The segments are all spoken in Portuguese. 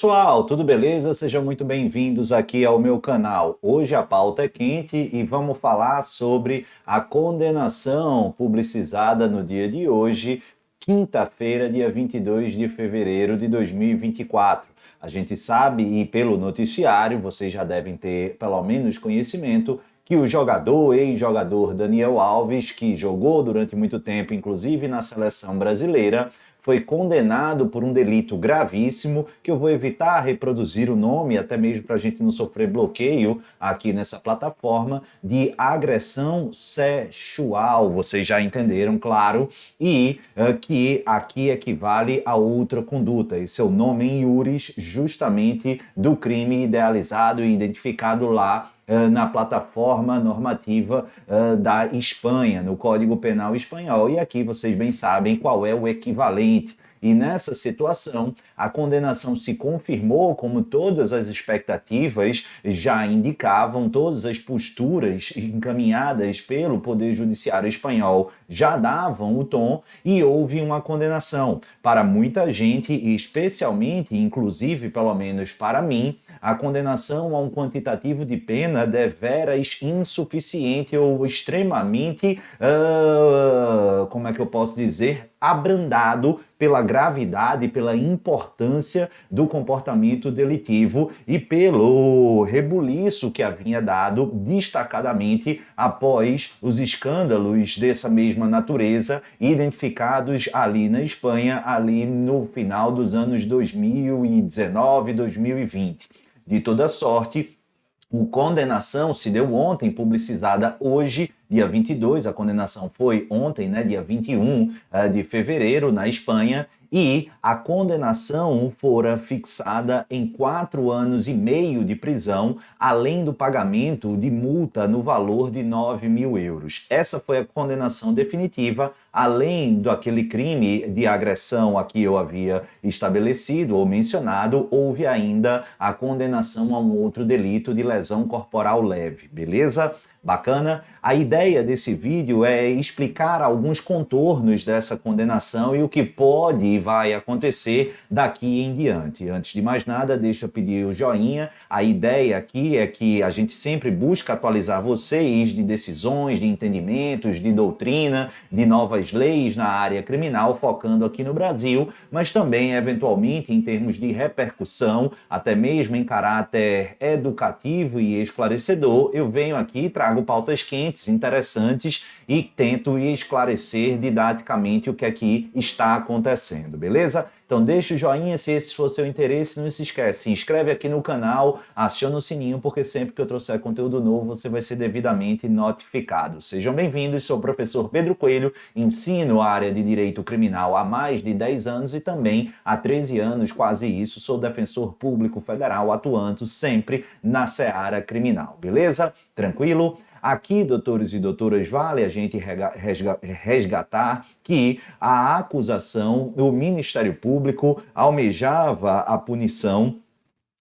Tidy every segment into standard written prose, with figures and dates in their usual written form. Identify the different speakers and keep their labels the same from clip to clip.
Speaker 1: Pessoal, tudo beleza? Sejam muito bem-vindos aqui ao meu canal. Hoje a pauta é quente e vamos falar sobre a condenação publicizada no dia de hoje, quinta-feira, dia 22 de fevereiro de 2024. A gente sabe, e pelo noticiário, vocês já devem ter pelo menos conhecimento, que o ex-jogador Daniel Alves, que jogou durante muito tempo, inclusive na seleção brasileira, foi condenado por um delito gravíssimo, que eu vou evitar reproduzir o nome, até mesmo para a gente não sofrer bloqueio aqui nessa plataforma, de agressão sexual. Vocês já entenderam, claro, e que aqui equivale a outra conduta. Esse é o nome em iuris, justamente do crime idealizado e identificado lá na plataforma normativa da Espanha, no Código Penal espanhol. E aqui vocês bem sabem qual é o equivalente. E nessa situação, a condenação se confirmou, como todas as expectativas já indicavam, todas as posturas encaminhadas pelo Poder Judiciário espanhol já davam o tom, e houve uma condenação. Para muita gente, e especialmente, inclusive, pelo menos para mim, a condenação a um quantitativo de pena deveras insuficiente ou extremamente, como é que eu posso dizer, abrandado pela gravidade, pela importância do comportamento delitivo e pelo rebuliço que havia dado destacadamente após os escândalos dessa mesma natureza identificados ali na Espanha, ali no final dos anos 2019, 2020. De toda sorte, a condenação se deu ontem, publicizada hoje, dia 22, a condenação foi ontem, né, dia 21 de fevereiro, na Espanha, e a condenação fora fixada em 4 anos e meio de prisão, além do pagamento de multa no valor de 9 mil euros. Essa foi a condenação definitiva, além daquele crime de agressão a que eu havia estabelecido ou mencionado, houve ainda a condenação a um outro delito de lesão corporal leve, beleza? Bacana? A ideia desse vídeo é explicar alguns contornos dessa condenação e o que pode e vai acontecer daqui em diante. Antes de mais nada, deixa eu pedir o joinha. A ideia aqui é que a gente sempre busca atualizar vocês de decisões, de entendimentos, de doutrina, de novas leis na área criminal, focando aqui no Brasil, mas também, eventualmente, em termos de repercussão, até mesmo em caráter educativo e esclarecedor, eu venho aqui e trago pautas quentes, interessantes e tento esclarecer didaticamente o que aqui está acontecendo, beleza? Então deixa o joinha se esse for seu interesse, não se esquece, se inscreve aqui no canal, aciona o sininho, porque sempre que eu trouxer conteúdo novo, você vai ser devidamente notificado. Sejam bem-vindos, sou o professor Pedro Coelho, ensino a área de Direito Criminal há mais de 10 anos e também há 13 anos, quase isso, sou defensor público federal, atuando sempre na seara criminal, beleza? Tranquilo? Aqui, doutores e doutoras, vale a gente resgatar que a acusação, o Ministério Público almejava a punição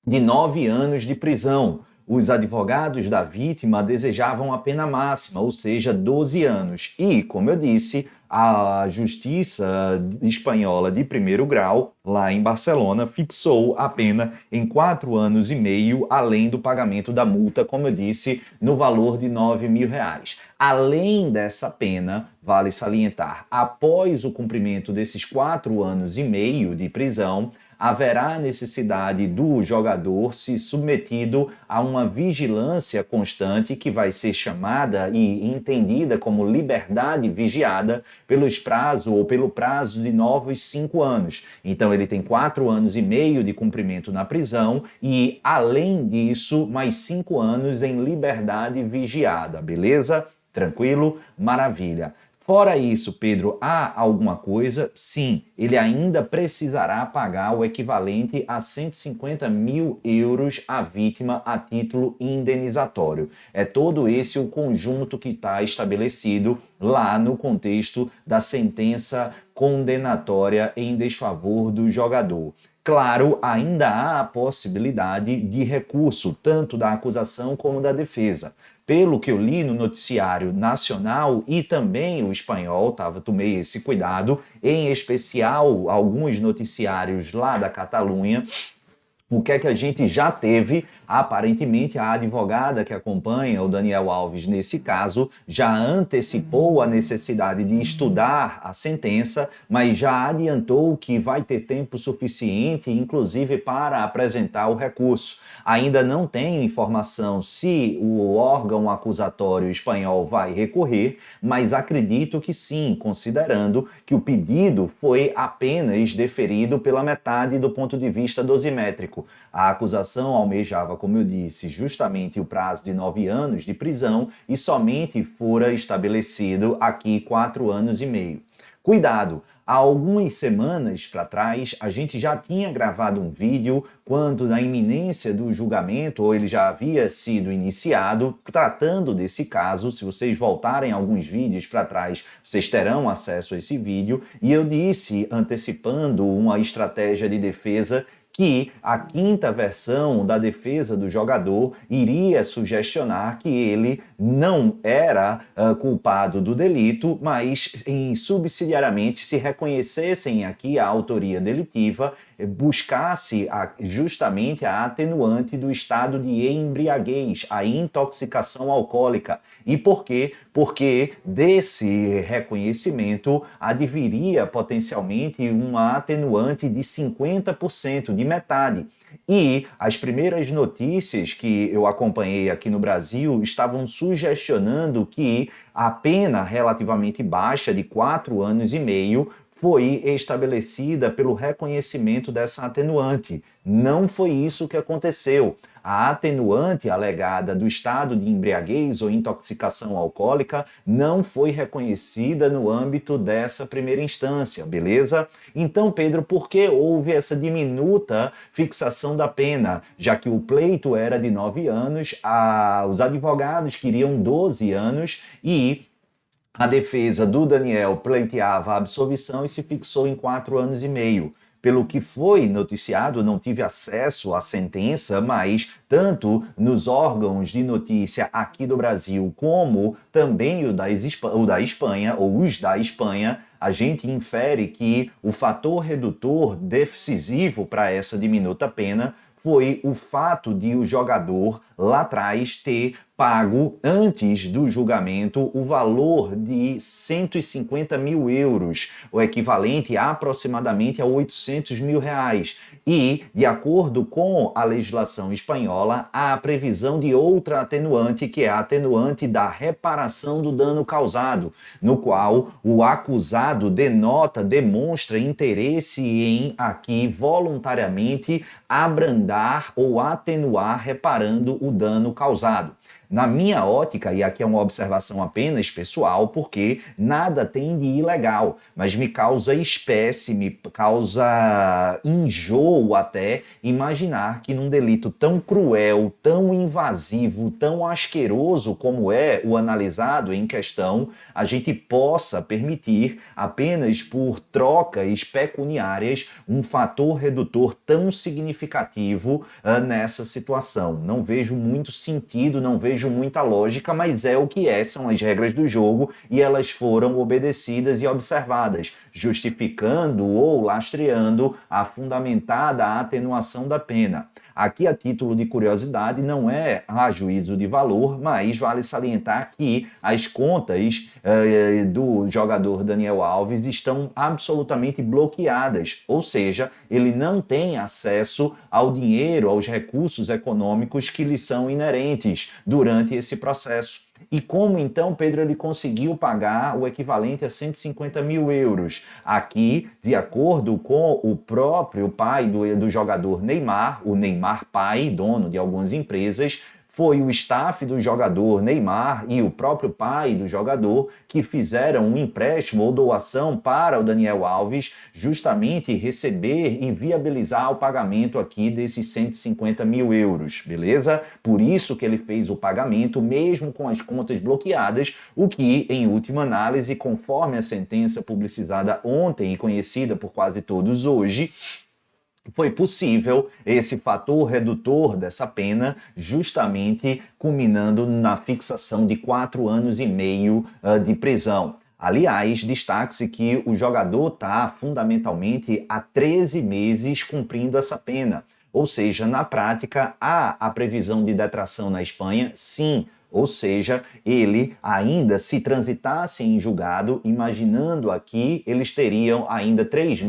Speaker 1: de 9 anos de prisão. Os advogados da vítima desejavam a pena máxima, ou seja, 12 anos. E, como eu disse, a Justiça Espanhola de primeiro grau, lá em Barcelona, fixou a pena em 4 anos e meio, além do pagamento da multa, como eu disse, no valor de 9 mil reais. Além dessa pena, vale salientar, após o cumprimento desses 4 anos e meio de prisão, haverá necessidade do jogador se submetido a uma vigilância constante que vai ser chamada e entendida como liberdade vigiada pelos prazos ou pelo prazo de novos 5 anos. Então ele tem 4 anos e meio de cumprimento na prisão e, além disso, mais 5 anos em liberdade vigiada, beleza? Tranquilo? Maravilha. Fora isso, Pedro, há alguma coisa? Sim, ele ainda precisará pagar o equivalente a 150 mil euros à vítima a título indenizatório. É todo esse o conjunto que está estabelecido lá no contexto da sentença condenatória em desfavor do jogador. Claro, ainda há a possibilidade de recurso, tanto da acusação como da defesa. Pelo que eu li no noticiário nacional e também o espanhol, tomei esse cuidado, em especial alguns noticiários lá da Catalunha, O que é que a gente já teve? Aparentemente, a advogada que acompanha o Daniel Alves nesse caso já antecipou a necessidade de estudar a sentença, mas já adiantou que vai ter tempo suficiente, inclusive, para apresentar o recurso. Ainda não tenho informação se o órgão acusatório espanhol vai recorrer, mas acredito que sim, considerando que o pedido foi apenas deferido pela metade do ponto de vista dosimétrico. A acusação almejava, como eu disse, justamente o prazo de 9 anos de prisão e somente fora estabelecido aqui 4 anos e meio. Cuidado! Há algumas semanas para trás, a gente já tinha gravado um vídeo quando na iminência do julgamento, ou ele já havia sido iniciado, tratando desse caso. Se vocês voltarem alguns vídeos para trás, vocês terão acesso a esse vídeo. E eu disse, antecipando uma estratégia de defesa, que a quinta versão da defesa do jogador iria sugestionar que ele não era culpado do delito, mas subsidiariamente se reconhecessem aqui a autoria delitiva, buscasse justamente a atenuante do estado de embriaguez, a intoxicação alcoólica. E por quê? Porque desse reconhecimento adviria potencialmente uma atenuante de 50%, de metade. E as primeiras notícias que eu acompanhei aqui no Brasil estavam sugestionando que a pena relativamente baixa de 4 anos e meio foi estabelecida pelo reconhecimento dessa atenuante. Não foi isso que aconteceu. A atenuante alegada do estado de embriaguez ou intoxicação alcoólica não foi reconhecida no âmbito dessa primeira instância, beleza? Então, Pedro, por que houve essa diminuta fixação da pena? Já que o pleito era de 9 anos, os advogados queriam 12 anos e a defesa do Daniel pleiteava a absolvição e se fixou em 4 anos e meio. Pelo que foi noticiado, não tive acesso à sentença, mas tanto nos órgãos de notícia aqui do Brasil, como também o da Espanha, ou os da Espanha, a gente infere que o fator redutor decisivo para essa diminuta pena foi o fato de o jogador lá atrás ter pago, antes do julgamento, o valor de 150 mil euros, o equivalente a aproximadamente a 800 mil reais. E, de acordo com a legislação espanhola, há a previsão de outra atenuante, que é a atenuante da reparação do dano causado, no qual o acusado demonstra interesse em, aqui, voluntariamente abrandar ou atenuar reparando o dano causado. Na minha ótica, e aqui é uma observação apenas pessoal, porque nada tem de ilegal, mas me causa espécie, me causa enjoo até imaginar que num delito tão cruel, tão invasivo, tão asqueroso como é o analisado em questão, a gente possa permitir, apenas por trocas pecuniárias, um fator redutor tão significativo nessa situação. Não vejo muito sentido, não vejo muita lógica, mas é o que é, são as regras do jogo e elas foram obedecidas e observadas, justificando ou lastreando a fundamentada atenuação da pena. Aqui, a título de curiosidade, não é a juízo de valor, mas vale salientar que as contas do jogador Daniel Alves estão absolutamente bloqueadas, ou seja, ele não tem acesso ao dinheiro, aos recursos econômicos que lhe são inerentes durante esse processo. E como então Pedro ele conseguiu pagar o equivalente a 150 mil euros? Aqui, de acordo com o próprio pai do jogador Neymar, o Neymar pai, dono de algumas empresas, foi o staff do jogador Neymar e o próprio pai do jogador que fizeram um empréstimo ou doação para o Daniel Alves justamente receber e viabilizar o pagamento aqui desses 150 mil euros, beleza? Por isso que ele fez o pagamento, mesmo com as contas bloqueadas, o que, em última análise, conforme a sentença publicizada ontem e conhecida por quase todos hoje, foi possível esse fator redutor dessa pena, justamente culminando na fixação de 4 anos e meio de prisão. Aliás, destaque-se que o jogador está fundamentalmente há 13 meses cumprindo essa pena. Ou seja, na prática, há a previsão de detração na Espanha, sim. Ou seja, ele ainda, se transitasse em julgado, imaginando aqui, eles teriam ainda 3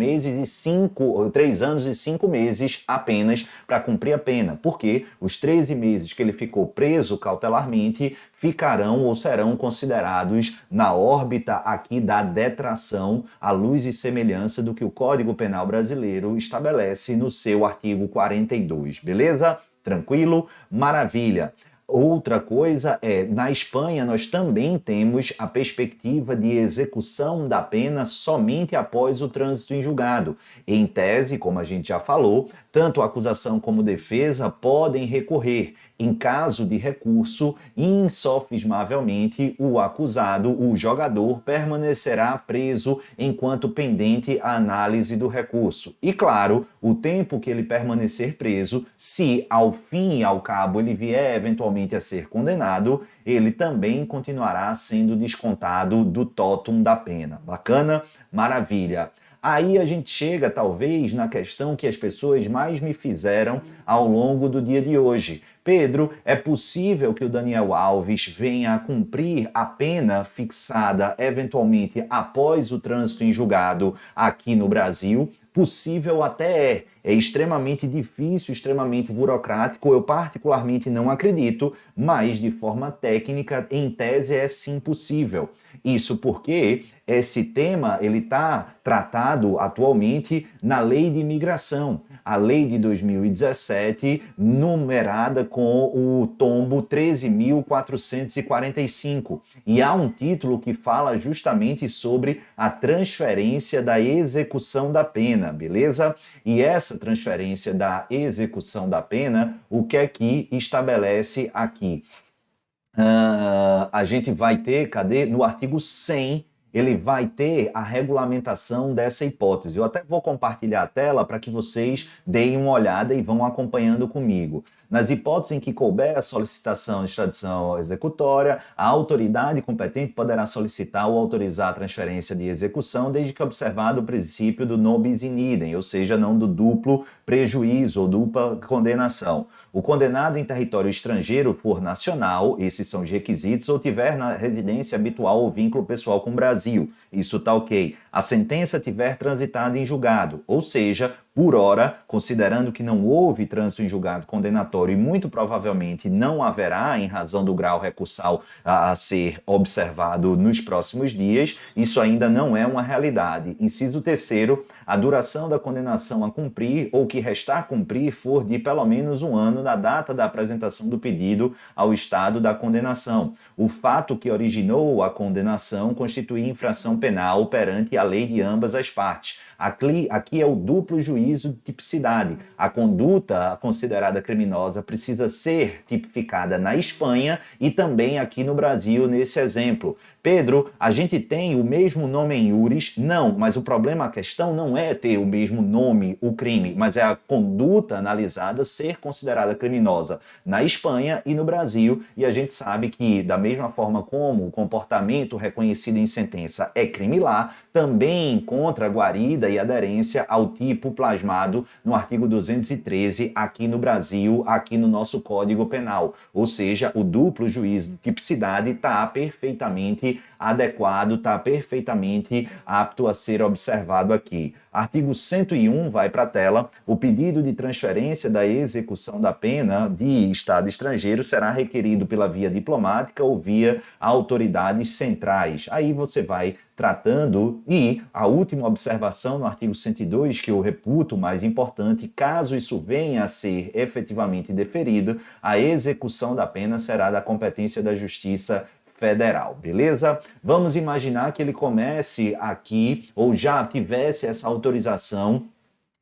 Speaker 1: anos e 5 meses apenas para cumprir a pena, porque os 13 meses que ele ficou preso cautelarmente ficarão ou serão considerados na órbita aqui da detração, à luz e semelhança do que o Código Penal brasileiro estabelece no seu artigo 42, beleza? Tranquilo? Maravilha! Outra coisa é, na Espanha nós também temos a perspectiva de execução da pena somente após o trânsito em julgado. Em tese, como a gente já falou, tanto a acusação como a defesa podem recorrer. Em caso de recurso, insofismavelmente, o acusado, o jogador, permanecerá preso enquanto pendente a análise do recurso. E, claro, o tempo que ele permanecer preso, se ao fim e ao cabo ele vier eventualmente a ser condenado, ele também continuará sendo descontado do totum da pena. Bacana? Maravilha! Aí a gente chega, talvez, na questão que as pessoas mais me fizeram ao longo do dia de hoje. Pedro, é possível que o Daniel Alves venha a cumprir a pena fixada, eventualmente, após o trânsito em julgado aqui no Brasil? Possível até é. É extremamente difícil, extremamente burocrático, eu particularmente não acredito, mas de forma técnica, em tese, é sim possível. Isso porque esse tema ele está tratado atualmente na Lei de Imigração, a Lei de 2017, numerada com o tombo 13.445. E há um título que fala justamente sobre a transferência da execução da pena, beleza? E essa transferência da execução da pena, o que é que estabelece aqui? A gente vai ter, cadê? No artigo 100, ele vai ter a regulamentação dessa hipótese. Eu até vou compartilhar a tela para que vocês deem uma olhada e vão acompanhando comigo. Nas hipóteses em que couber a solicitação de extradição executória, a autoridade competente poderá solicitar ou autorizar a transferência de execução, desde que observado o princípio do non bis in idem, ou seja, não do duplo prejuízo ou dupla condenação. O condenado em território estrangeiro for nacional, esses são os requisitos, ou tiver na residência habitual ou vínculo pessoal com o Brasil. Isso tá ok. A sentença tiver transitado em julgado, ou seja, por hora, considerando que não houve trânsito em julgado condenatório e muito provavelmente não haverá em razão do grau recursal a ser observado nos próximos dias, isso ainda não é uma realidade. Inciso 3º, a duração da condenação a cumprir ou que restar a cumprir for de pelo menos 1 ano da data da apresentação do pedido ao estado da condenação. O fato que originou a condenação constitui infração penal perante a lei de ambas as partes. Aqui é o duplo juízo de tipicidade. A conduta considerada criminosa precisa ser tipificada na Espanha e também aqui no Brasil, nesse exemplo. Pedro, a gente tem o mesmo nome em iuris? Não, mas o problema, a questão não é ter o mesmo nome, o crime, mas é a conduta analisada ser considerada criminosa na Espanha e no Brasil. E a gente sabe que, da mesma forma como o comportamento reconhecido em sentença é crime lá, também encontra guarida e aderência ao tipo plasmado no artigo 213 aqui no Brasil, aqui no nosso Código Penal. Ou seja, o duplo juízo de tipicidade está perfeitamente adequado, está perfeitamente apto a ser observado aqui. Artigo 101 vai para a tela. O pedido de transferência da execução da pena de Estado estrangeiro será requerido pela via diplomática ou via autoridades centrais. Aí você vai tratando, e a última observação no artigo 102, que eu reputo mais importante, caso isso venha a ser efetivamente deferido, a execução da pena será da competência da Justiça Federal, beleza? Vamos imaginar que ele comece aqui, ou já tivesse essa autorização,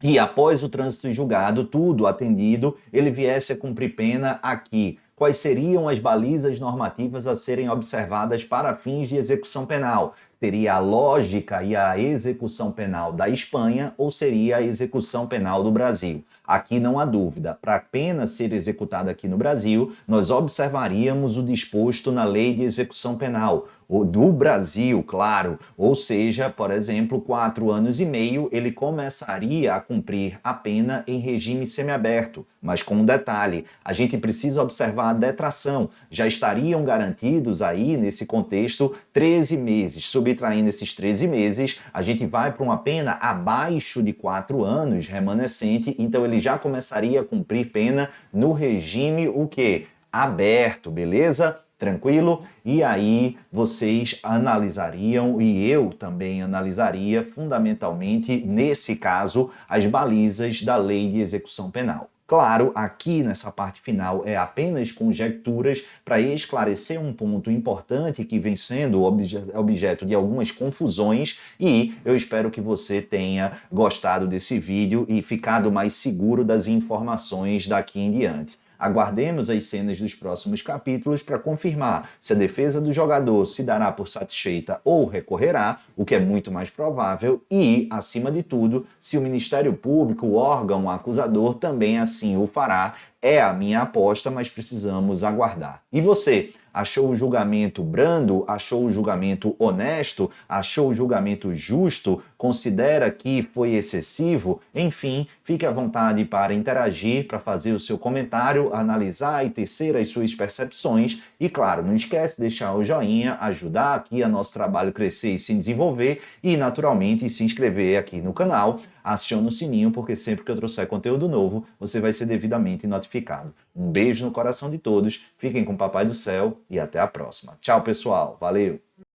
Speaker 1: e após o trânsito em julgado, tudo atendido, ele viesse a cumprir pena aqui. Quais seriam as balizas normativas a serem observadas para fins de execução penal? Seria a lógica e a execução penal da Espanha ou seria a execução penal do Brasil? Aqui não há dúvida. Para a pena ser executada aqui no Brasil, nós observaríamos o disposto na Lei de Execução Penal. do Brasil, claro. Ou seja, por exemplo, 4 anos e meio, ele começaria a cumprir a pena em regime semiaberto. Mas com um detalhe, a gente precisa observar a detração. Já estariam garantidos aí, nesse contexto, 13 meses. Subtraindo esses 13 meses, a gente vai para uma pena abaixo de 4 anos remanescente, então ele já começaria a cumprir pena no regime o quê? Aberto, beleza? Tranquilo? E aí vocês analisariam, e eu também analisaria, fundamentalmente, nesse caso, as balizas da Lei de Execução Penal. Claro, aqui nessa parte final é apenas conjecturas para esclarecer um ponto importante que vem sendo objeto de algumas confusões, e eu espero que você tenha gostado desse vídeo e ficado mais seguro das informações daqui em diante. Aguardemos as cenas dos próximos capítulos para confirmar se a defesa do jogador se dará por satisfeita ou recorrerá, o que é muito mais provável, e, acima de tudo, se o Ministério Público, o órgão acusador, também assim o fará. É a minha aposta, mas precisamos aguardar. E você? Achou o julgamento brando? Achou o julgamento honesto? Achou o julgamento justo? Considera que foi excessivo? Enfim, fique à vontade para interagir, para fazer o seu comentário, analisar e tecer as suas percepções. E claro, não esquece de deixar o joinha, ajudar aqui a nosso trabalho crescer e se desenvolver, e naturalmente se inscrever aqui no canal. Acione o sininho, porque sempre que eu trouxer conteúdo novo, você vai ser devidamente notificado. Um beijo no coração de todos, fiquem com o Papai do Céu e até a próxima. Tchau, pessoal. Valeu!